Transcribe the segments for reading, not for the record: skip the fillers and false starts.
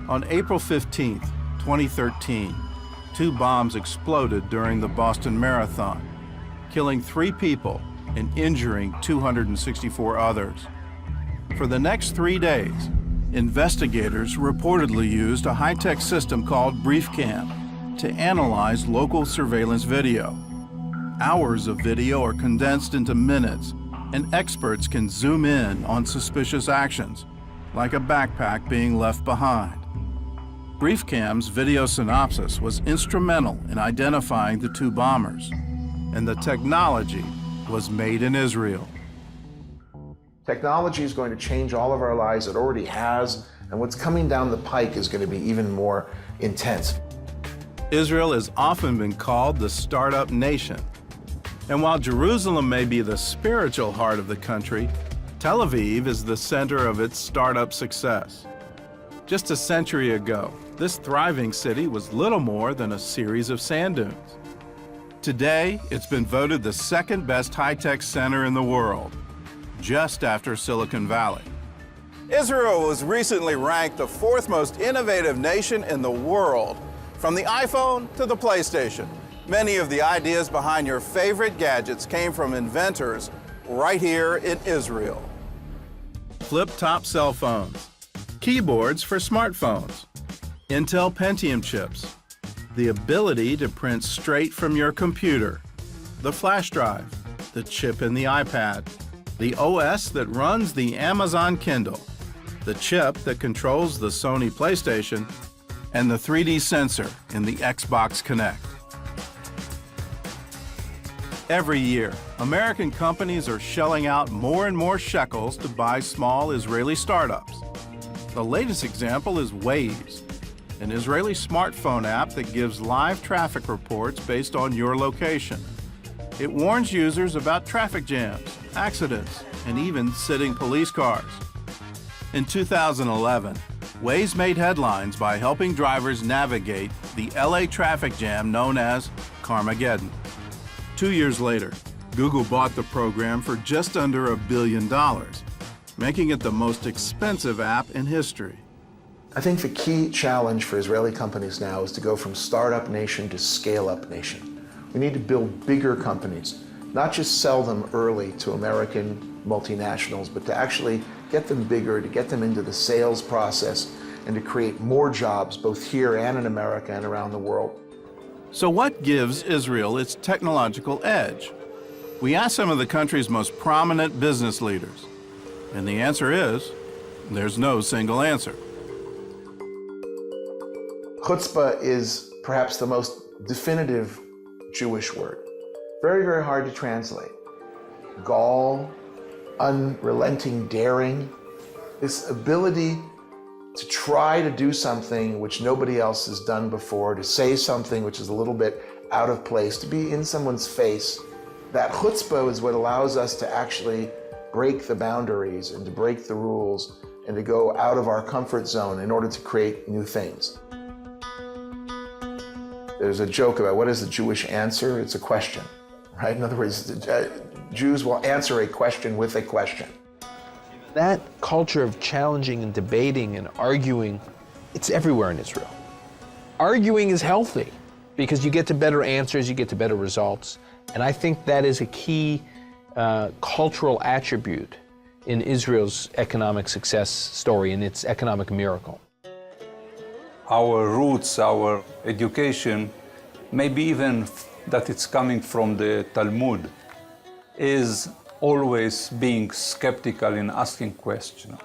On April 15, 2013, 2 bombs exploded during the Boston Marathon, killing 3 people and injuring 264 others. For the next 3 days, investigators reportedly used a high-tech system called BriefCam to analyze local surveillance video. Hours of video are condensed into minutes, and experts can zoom in on suspicious actions, like a backpack being left behind. BriefCam's video synopsis was instrumental in identifying the 2 bombers, and the technology was made in Israel. Technology is going to change all of our lives. It already has, and what's coming down the pike is going to be even more intense. Israel has often been called the startup nation. And while Jerusalem may be the spiritual heart of the country, Tel Aviv is the center of its startup success. Just a century ago, this thriving city was little more than a series of sand dunes. Today, it's been voted the second best high-tech center in the world, just after Silicon Valley. Israel was recently ranked the 4th most innovative nation in the world, from the iPhone to the PlayStation. Many of the ideas behind your favorite gadgets came from inventors right here in Israel. Flip-top cell phones, keyboards for smartphones, Intel Pentium chips, the ability to print straight from your computer, the flash drive, the chip in the iPad, the OS that runs the Amazon Kindle, the chip that controls the Sony PlayStation, and the 3D sensor in the Xbox Kinect. Every year, American companies are shelling out more and more shekels to buy small Israeli startups. The latest example is Waze, an Israeli smartphone app that gives live traffic reports based on your location. It warns users about traffic jams, accidents, and even sitting police cars. In 2011, Waze made headlines by helping drivers navigate the LA traffic jam known as Carmageddon. 2 years later, Google bought the program for just under $1 billion, making it the most expensive app in history. I think the key challenge for Israeli companies now is to go from startup nation to scale-up nation. We need to build bigger companies, not just sell them early to American multinationals, but to actually get them bigger, to get them into the sales process, and to create more jobs both here and in America and around the world. So what gives Israel its technological edge? We asked some of the country's most prominent business leaders, and the answer is, there's no single answer. Chutzpah is perhaps the most definitive Jewish word. Very, very hard to translate. Gall, unrelenting daring, this ability to try to do something which nobody else has done before, to say something which is a little bit out of place, to be in someone's face. That chutzpah is what allows us to actually break the boundaries and to break the rules and to go out of our comfort zone in order to create new things. There's a joke about what is the Jewish answer? It's a question, right? In other words, Jews will answer a question with a question. That culture of challenging and debating and arguing, it's everywhere in Israel. Arguing is healthy because you get to better answers, you get to better results. And I think that is a key cultural attribute in Israel's economic success story and its economic miracle. Our roots, our education, maybe even that it's coming from the Talmud, is always being skeptical and asking questions.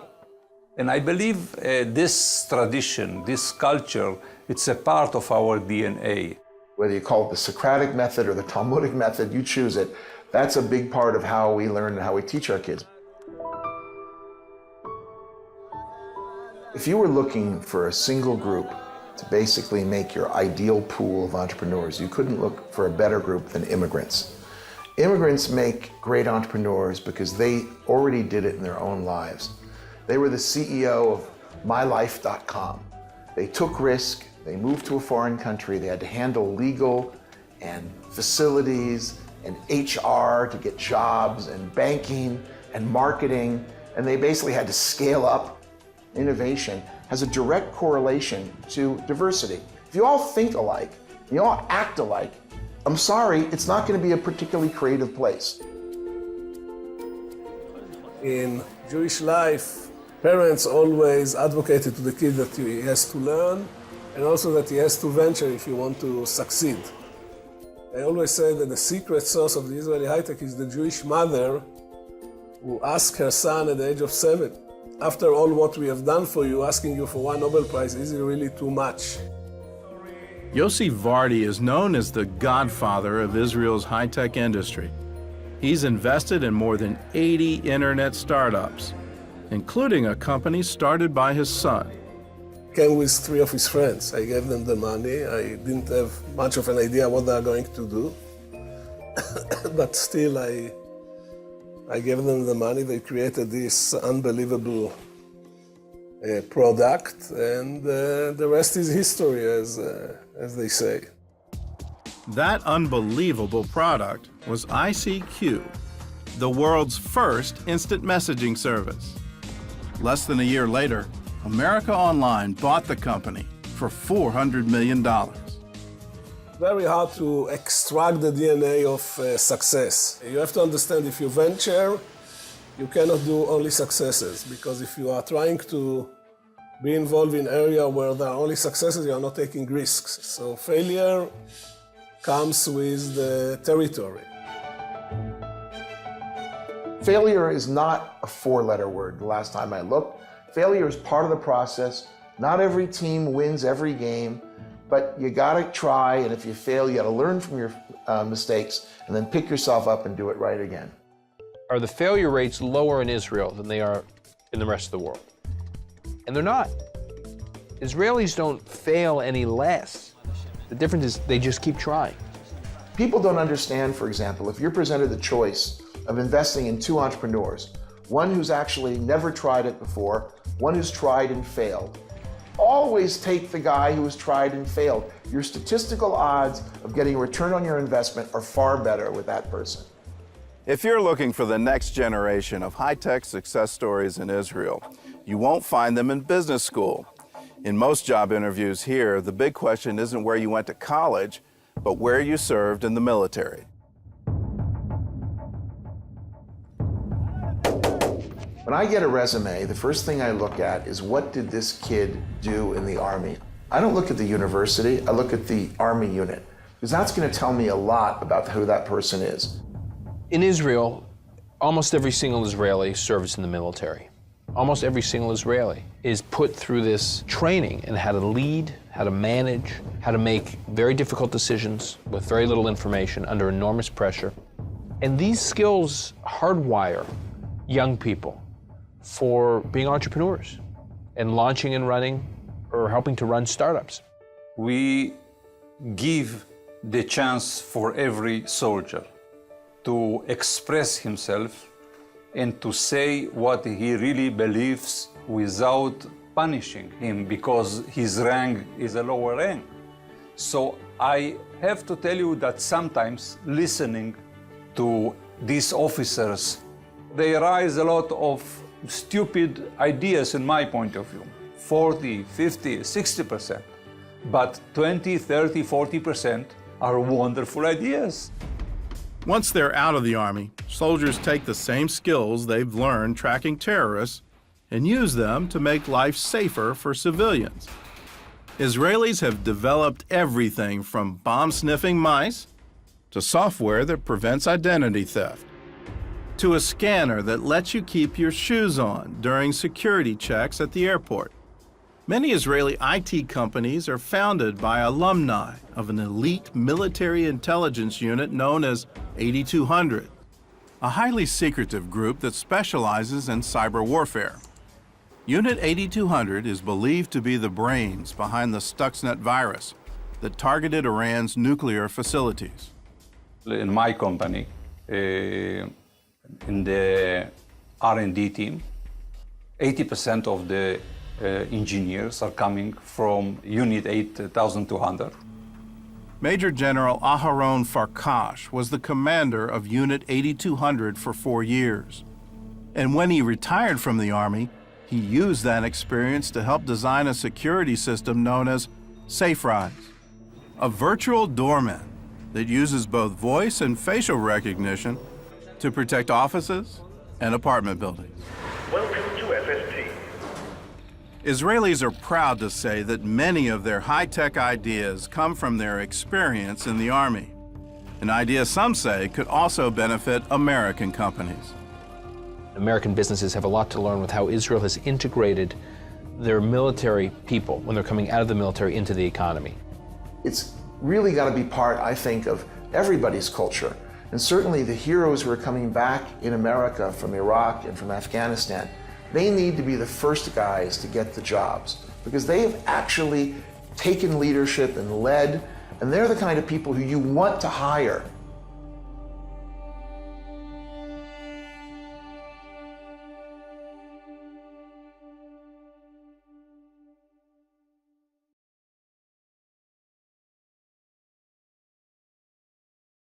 And I believe this tradition, this culture, it's a part of our DNA. Whether you call it the Socratic method or the Talmudic method, you choose it. That's a big part of how we learn and how we teach our kids. If you were looking for a single group to basically make your ideal pool of entrepreneurs, you couldn't look for a better group than immigrants. Immigrants make great entrepreneurs because they already did it in their own lives. They were the CEO of MyLife.com. They took risk, they moved to a foreign country, they had to handle legal and facilities and HR to get jobs and banking and marketing, and they basically had to scale up innovation has a direct correlation to diversity. If you all think alike, you all act alike, I'm sorry, it's not going to be a particularly creative place. In Jewish life, parents always advocated to the kid that he has to learn and also that he has to venture if he wants to succeed. I always say that the secret source of the Israeli high-tech is the Jewish mother who asked her son at the age of 7, after all what we have done for you, asking you for one Nobel Prize, is it really too much? Yossi Vardi is known as the godfather of Israel's high-tech industry. He's invested in more than 80 internet startups, including a company started by his son. Came with 3 of his friends. I gave them the money. I didn't have much of an idea what they are going to do. But still, I gave them the money. They created this unbelievable product, and the rest is history, as they say. That unbelievable product was ICQ, the world's first instant messaging service. Less than a year later, America Online bought the company for $400 million. Very hard to extract the DNA of success. You have to understand, if you venture, you cannot do only successes, because if you are trying to be involved in an area where there are only successes, you are not taking risks. So failure comes with the territory. Failure is not a 4-letter word the last time I looked. Failure is part of the process. Not every team wins every game, but you gotta try, and if you fail, you gotta learn from your mistakes and then pick yourself up and do it right again. Are the failure rates lower in Israel than they are in the rest of the world? And they're not. Israelis don't fail any less. The difference is they just keep trying. People don't understand, for example, if you're presented the choice of investing in 2 entrepreneurs, one who's actually never tried it before, one who's tried and failed. Always take the guy who has tried and failed. Your statistical odds of getting a return on your investment are far better with that person. If you're looking for the next generation of high-tech success stories in Israel, you won't find them in business school. In most job interviews here, the big question isn't where you went to college, but where you served in the military. When I get a resume, the first thing I look at is what did this kid do in the Army? I don't look at the university, I look at the Army unit, because that's going to tell me a lot about who that person is. In Israel, almost every single Israeli serves in the military. Almost every single Israeli is put through this training in how to lead, how to manage, how to make very difficult decisions with very little information under enormous pressure. And these skills hardwire young people for being entrepreneurs and launching and running or helping to run startups. We give the chance for every soldier to express himself and to say what he really believes without punishing him because his rank is a lower rank. So I have to tell you that sometimes listening to these officers, they raise a lot of stupid ideas in my point of view, 40, 50, 60%. But 20, 30, 40% are wonderful ideas. Once they're out of the Army, soldiers take the same skills they've learned tracking terrorists and use them to make life safer for civilians. Israelis have developed everything from bomb-sniffing mice to software that prevents identity theft, to a scanner that lets you keep your shoes on during security checks at the airport. Many Israeli IT companies are founded by alumni of an elite military intelligence unit known as 8200, a highly secretive group that specializes in cyber warfare. Unit 8200 is believed to be the brains behind the Stuxnet virus that targeted Iran's nuclear facilities. In my company, in the R&D team, 80% of the engineers are coming from Unit 8200. Major General Aharon Farkash was the commander of Unit 8200 for 4 years. And when he retired from the Army, He used that experience to help design a security system known as SafeRise, a virtual doorman that uses both voice and facial recognition to protect offices and apartment buildings. Welcome to FST. Israelis are proud to say that many of their high-tech ideas come from their experience in the Army, an idea some say could also benefit American companies. American businesses have a lot to learn with how Israel has integrated their military people when they're coming out of the military into the economy. It's really got to be part, I think, of everybody's culture. And certainly the heroes who are coming back in America from Iraq and from Afghanistan, they need to be the first guys to get the jobs because they have actually taken leadership and led, and they're the kind of people who you want to hire